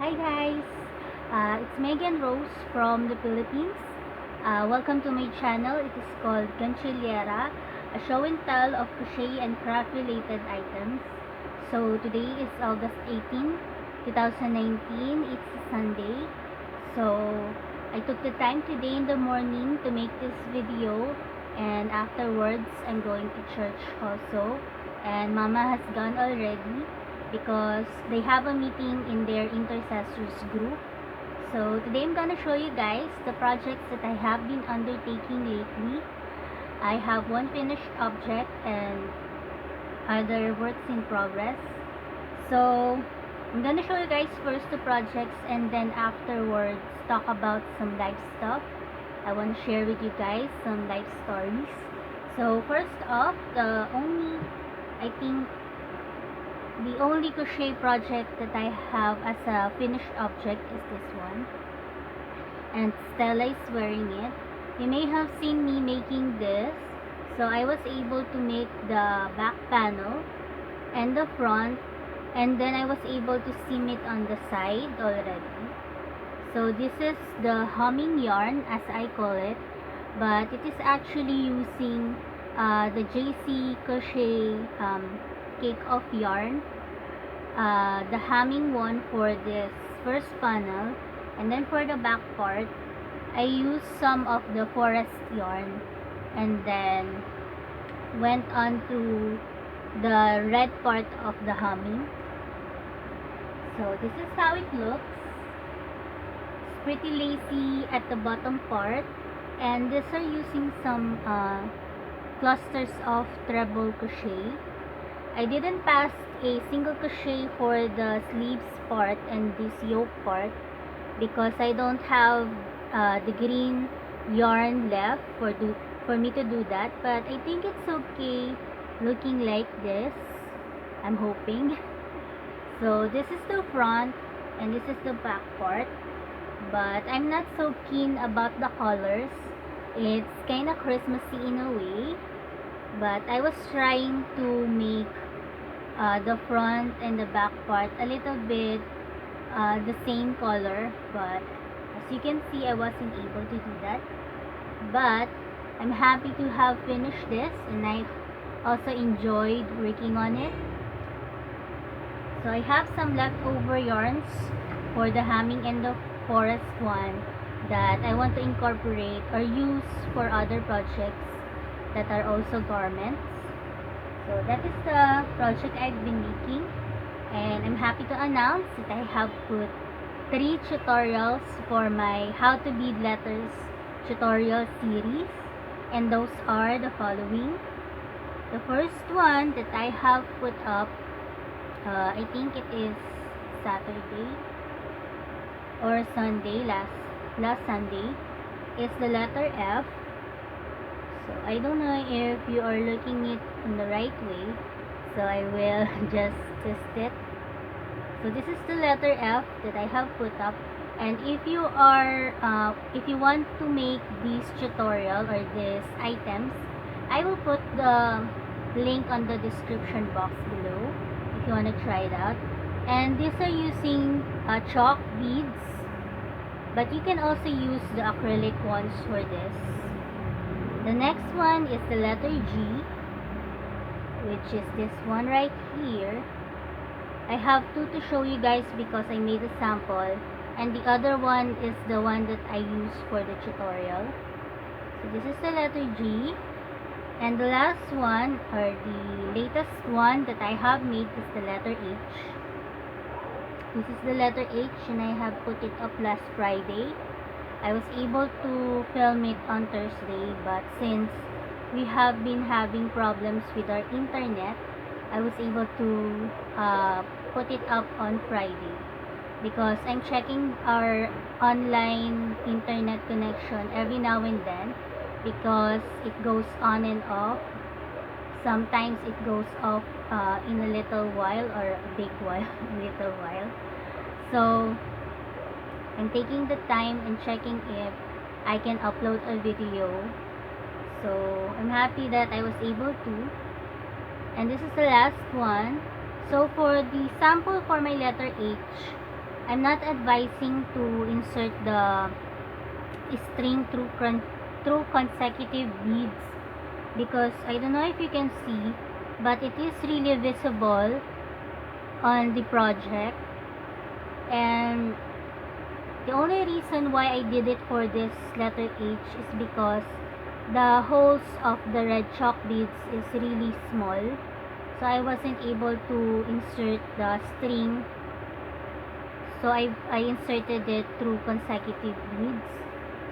Hi guys, it's Megan Rose from the Philippines. Welcome to my channel. It is called Gantsilyera, a show and tell of crochet and craft related items. So today is August 18, 2019. It's a Sunday. So I took the time today in the morning to make this video, and afterwards I'm going to church also. And Mama has gone already because they have a meeting in their intercessors group. So today I'm gonna show you guys the projects that I have been undertaking lately. I have one finished object and other works in progress. So I'm gonna show you guys first the projects, and then afterwards talk about some life stuff. I want to share with you guys some life stories. So first off, I think the only crochet project that I have as a finished object is this one, and Stella is wearing it. You may have seen me making this. So I was able to make the back panel and the front, and then I was able to seam it on the side already. So this is the humming yarn, as I call it, but it is actually using the JC crochet cake of yarn, the hemming one for this first panel, and then for the back part I used some of the forest yarn and then went on to the red part of the humming. So this is how it looks. It's pretty lacy at the bottom part, and these are using some clusters of treble crochet. I didn't pass a single crochet for the sleeves part and this yoke part because I don't have the green yarn left for me to do that, but I think it's okay looking like this. I'm hoping. So this is the front and this is the back part, but I'm not so keen about the colors. It's kind of Christmassy in a way, but I was trying to make the front and the back part a little bit the same color, but as you can see I wasn't able to do that. But I'm happy to have finished this, and I also enjoyed working on it. So I have some leftover yarns for the hemming and the forest one that I want to incorporate or use for other projects that are also garments. So that is the project I've been making, and I'm happy to announce that I have put 3 tutorials for my how to bead letters tutorial series, and those are the following. The first one that I have put up, I think it is Saturday or Sunday, last Sunday, is the letter F. So I don't know if you are looking it in the right way, so I will just test it. So this is the letter F that I have put up, and if you want to make this tutorial or these items, I will put the link on the description box below if you want to try it out. And these are using chalk beads, but you can also use the acrylic ones for this. The next one is the letter G, which is this one right here. I have 2 to show you guys because I made a sample, and the other one is the one that I use for the tutorial. So this is the letter G, and the last one, or the latest one that I have made, is the letter H. This is the letter H, and I have put it up last Friday. I was able to film it on Thursday, but since we have been having problems with our internet, I was able to put it up on Friday because I'm checking our online internet connection every now and then because it goes on and off. Sometimes it goes off in a little while, or a big while, a little while. So I'm taking the time and checking if I can upload a video. So I'm happy that I was able to. And this is the last one. So for the sample for my letter H, I'm not advising to insert the string through consecutive beads, because I don't know if you can see, but it is really visible on the project. And the only reason why I did it for this letter H is because the holes of the red chalk beads is really small, so I wasn't able to insert the string, so I inserted it through consecutive beads.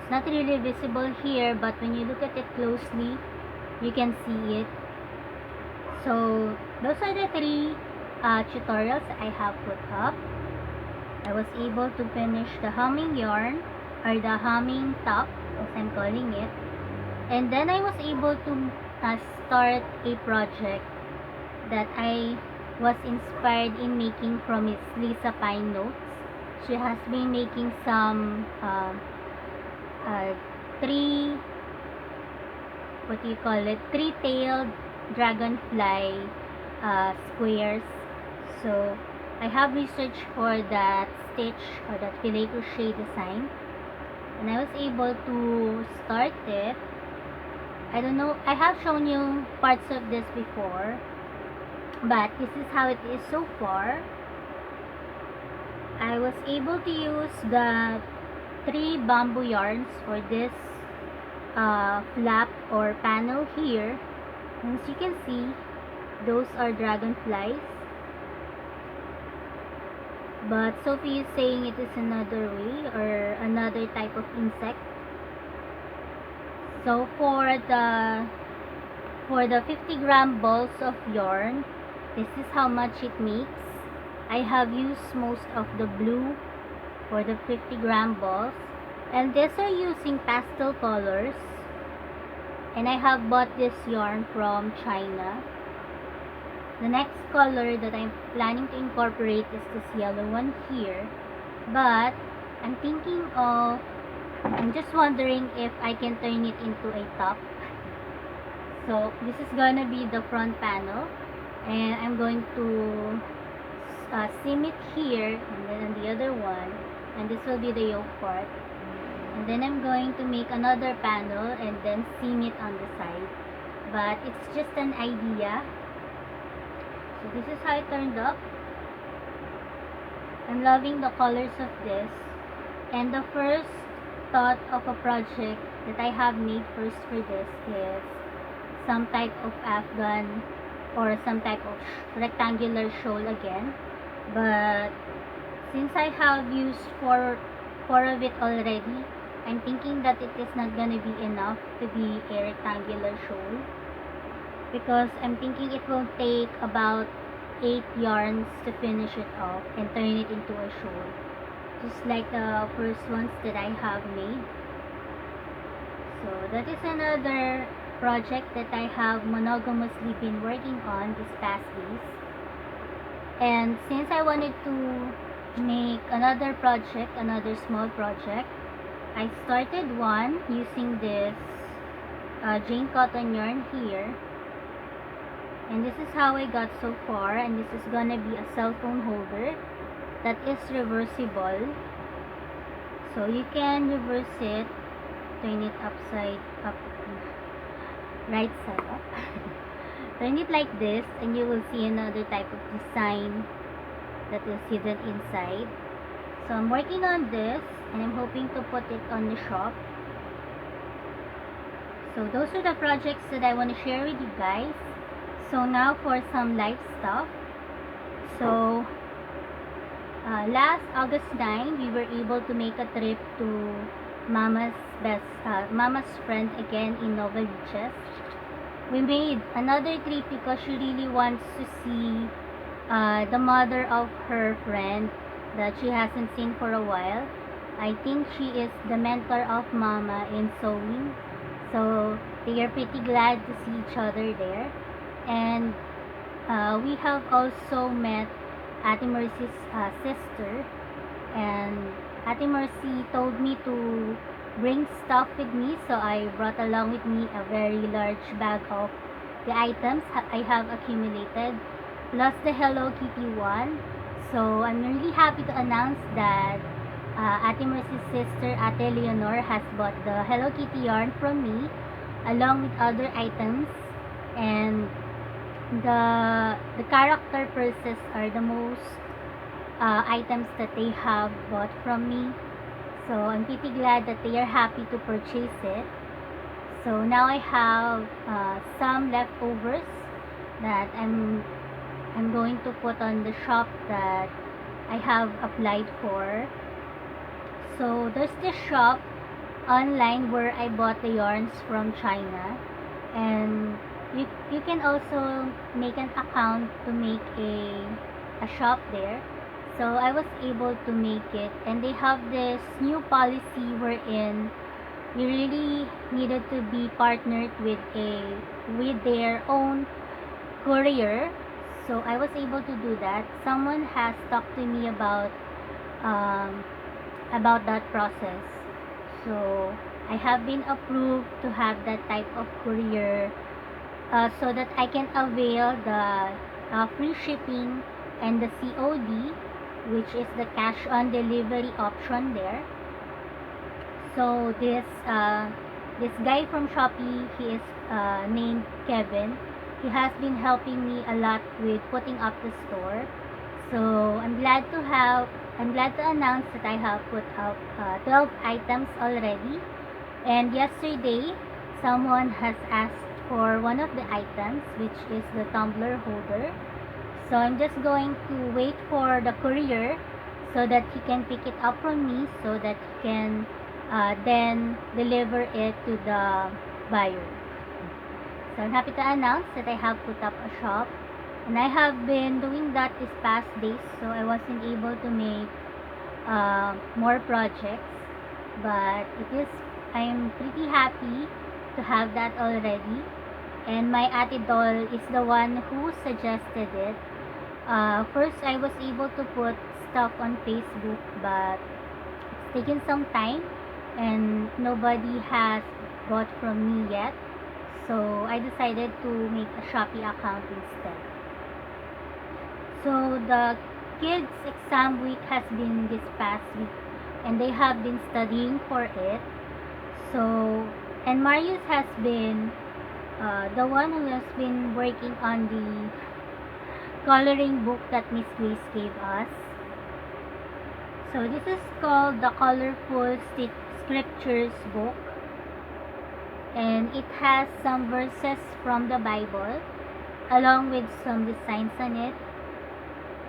It's not really visible here, but when you look at it closely, you can see it. So those are the three tutorials I have put up. I was able to finish the humming yarn, or the humming top as I'm calling it, and then I was able to start a project that I was inspired in making from Miss Lisa Pine Notes. She has been making some three, what do you call it, three-tailed dragonfly squares. So I have researched for that stitch, or that filet crochet design, and I was able to start it. I don't know, I have shown you parts of this before, but this is how it is so far. I was able to use the 3 bamboo yarns for this flap or panel here. And as you can see, those are dragonflies, but Sophie is saying it is another way, or another type of insect. So for the 50-gram balls of yarn, this is how much it makes. I have used most of the blue for the 50-gram balls, and these are using pastel colors, and I have bought this yarn from China. The next color that I'm planning to incorporate is this yellow one here, but I'm just wondering if I can turn it into a top. So this is gonna be the front panel, and I'm going to seam it here, and then on the other one, and this will be the yoke part, and then I'm going to make another panel and then seam it on the side, but it's just an idea. So this is how it turned up. I'm loving the colors of this, and the first thought of a project that I have made first for this is some type of afghan, or some type of rectangular shawl again, but since I have used four of it already, I'm thinking that it is not gonna be enough to be a rectangular shawl, because I'm thinking it will take about 8 yarns to finish it off and turn it into a shawl, just like the first ones that I have made. So that is another project that I have monogamously been working on this past days. And since I wanted to make another project, another small project, I started one using this Jane cotton yarn here, and this is how I got so far. And this is gonna be a cell phone holder that is reversible, so you can reverse it, turn it upside up, right side up. Turn it like this, and you will see another type of design that is hidden inside. So I'm working on this, and I'm hoping to put it on the shop. So those are the projects that I want to share with you guys. So now for some life stuff. So last August 9, we were able to make a trip to Mama's friend again in Nova Beaches. We made another trip because she really wants to see the mother of her friend that she hasn't seen for a while. I think she is the mentor of Mama in sewing, so they are pretty glad to see each other there. And we have also met Ate Mercy's sister, and Ate Mercy told me to bring stuff with me, so I brought along with me a very large bag of the items I have accumulated, plus the Hello Kitty one. So I'm really happy to announce that Ate Mercy's sister, Ate Leonor, has bought the Hello Kitty yarn from me along with other items, and the character purses are the most items that they have bought from me. So I'm pretty glad that they are happy to purchase it. So now I have some leftovers that I'm going to put on the shop that I have applied for. So there's this shop online where I bought the yarns from China, and you can also make an account to make a shop there. So I was able to make it, and they have this new policy wherein you really needed to be partnered with their own courier. So I was able to do that. Someone has talked to me um, about that process. So I have been approved to have that type of courier, so that I can avail the free shipping and the COD, which is the cash on delivery option there. So this guy from Shopee, he is named Kevin. He has been helping me a lot with putting up the store. So I'm glad to announce that I have put up 12 items already. And yesterday, someone has asked for one of the items, which is the tumbler holder. So I'm just going to wait for the courier so that he can pick it up from me, so that he can then deliver it to the buyer. So I'm happy to announce that I have put up a shop, and I have been doing that this past days, so I wasn't able to make more projects, but I'm pretty happy to have that already. And my ate doll is the one who suggested it. First, I was able to put stuff on Facebook, but it's taken some time and nobody has bought from me yet. So I decided to make a Shopee account instead. So the kids' exam week has been this past week, and they have been studying for it. So, and Marius has been the one who has been working on the coloring book that Miss Grace gave us. So this is called the Colorful Scriptures book, and it has some verses from the Bible along with some designs on it.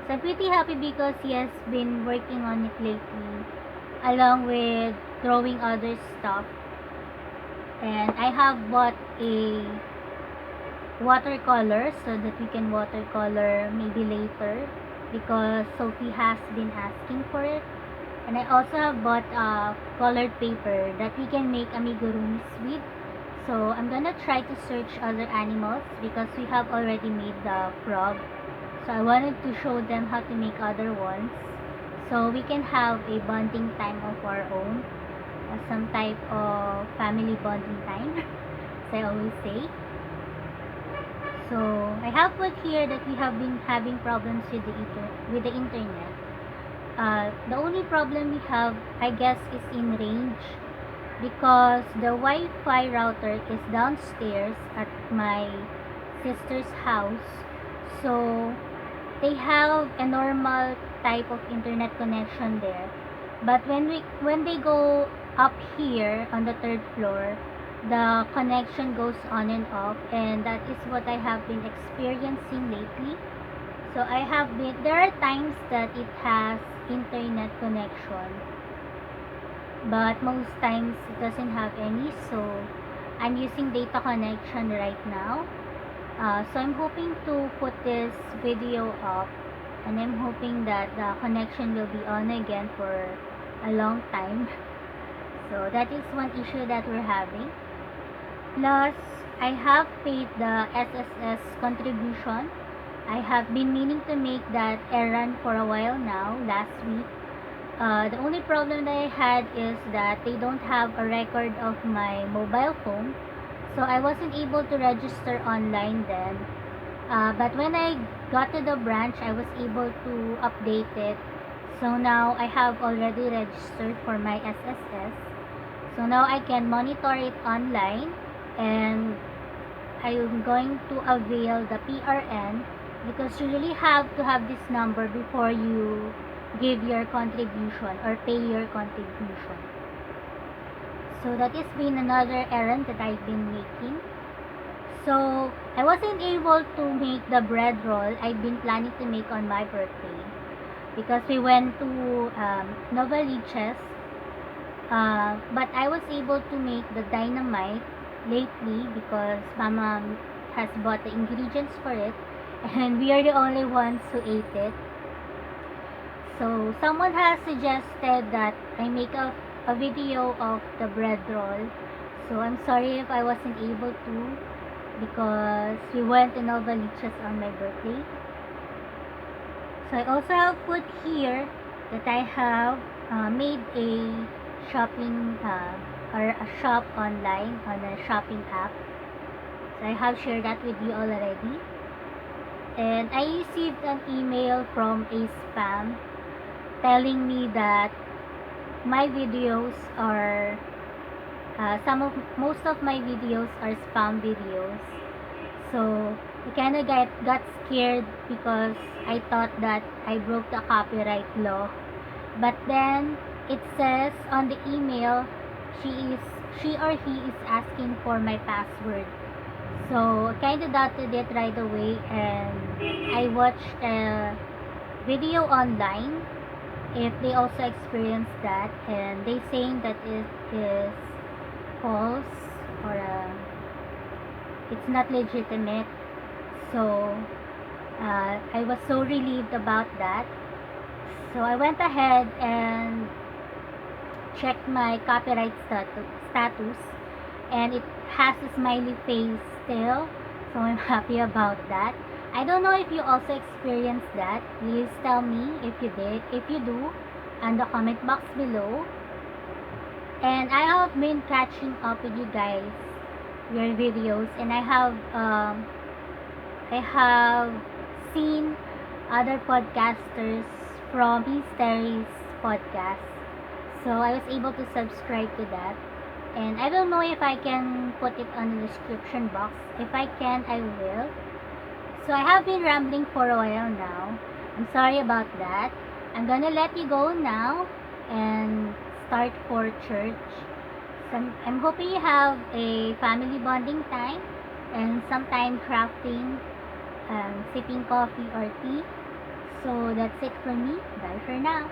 So I'm pretty happy because he has been working on it lately along with drawing other stuff. And I have bought a watercolor so that we can watercolor maybe later, because Sophie has been asking for it. And I also have bought a colored paper that we can make amigurumis with. So I'm gonna try to search other animals because we have already made the frog. So I wanted to show them how to make other ones, so we can have a bonding time of our own, some type of family bonding time, as I always say. So I have put here that we have been having problems with the internet. The only problem we have, I guess, is in range, because the Wi-Fi router is downstairs at my sister's house. So they have a normal type of internet connection there. But when they go up here on the third floor, the connection goes on and off, and that is what I have been experiencing lately. So there are times that it has internet connection, but most times it doesn't have any. So I'm using data connection right now. So I'm hoping to put this video up, and I'm hoping that the connection will be on again for a long time. So that is one issue that we're having. Plus, I have paid the SSS contribution. I have been meaning to make that errand for a while now, last week. The only problem that I had is that they don't have a record of my mobile phone, so I wasn't able to register online then. But when I got to the branch, I was able to update it. So now I have already registered for my SSS. So now I can monitor it online, and I'm going to avail the PRN, because you really have to have this number before you give your contribution or pay your contribution. So that has been another errand that I've been making. So I wasn't able to make the bread roll I've been planning to make on my birthday, because we went to Novaliches, but I was able to make the dynamite lately because Mama has bought the ingredients for it, and we are the only ones who ate it. So someone has suggested that I make a video of the bread roll. So I'm sorry if I wasn't able to, because we went to Novaliches on my birthday. So I also have put here that I have made a shopping or a shop online on a shopping app. So I have shared that with you already. And I received an email from a spam telling me that my videos are most of my videos are spam videos. So I kind of got scared because I thought that I broke the copyright law. But then it says on the email, she or he is asking for my password. So I kind of doubted it right away, and I watched a video online if they also experienced that, and they saying that it is false, or it's not legitimate. So I was so relieved about that. So I went ahead and checked my copyright status, and it has a smiley face still. So I'm happy about that. I don't know if you also experienced that. Please tell me if you did. If you do, in the comment box below. And I have been catching up with you guys, your videos, and I have seen other podcasters from Mysteries podcast. So I was able to subscribe to that. And I don't know if I can put it on the description box. If I can, I will. So I have been rambling for a while now. I'm sorry about that. I'm gonna let you go now and start for church. So I'm hoping you have a family bonding time and some time crafting, sipping coffee or tea. So that's it for me. Bye for now.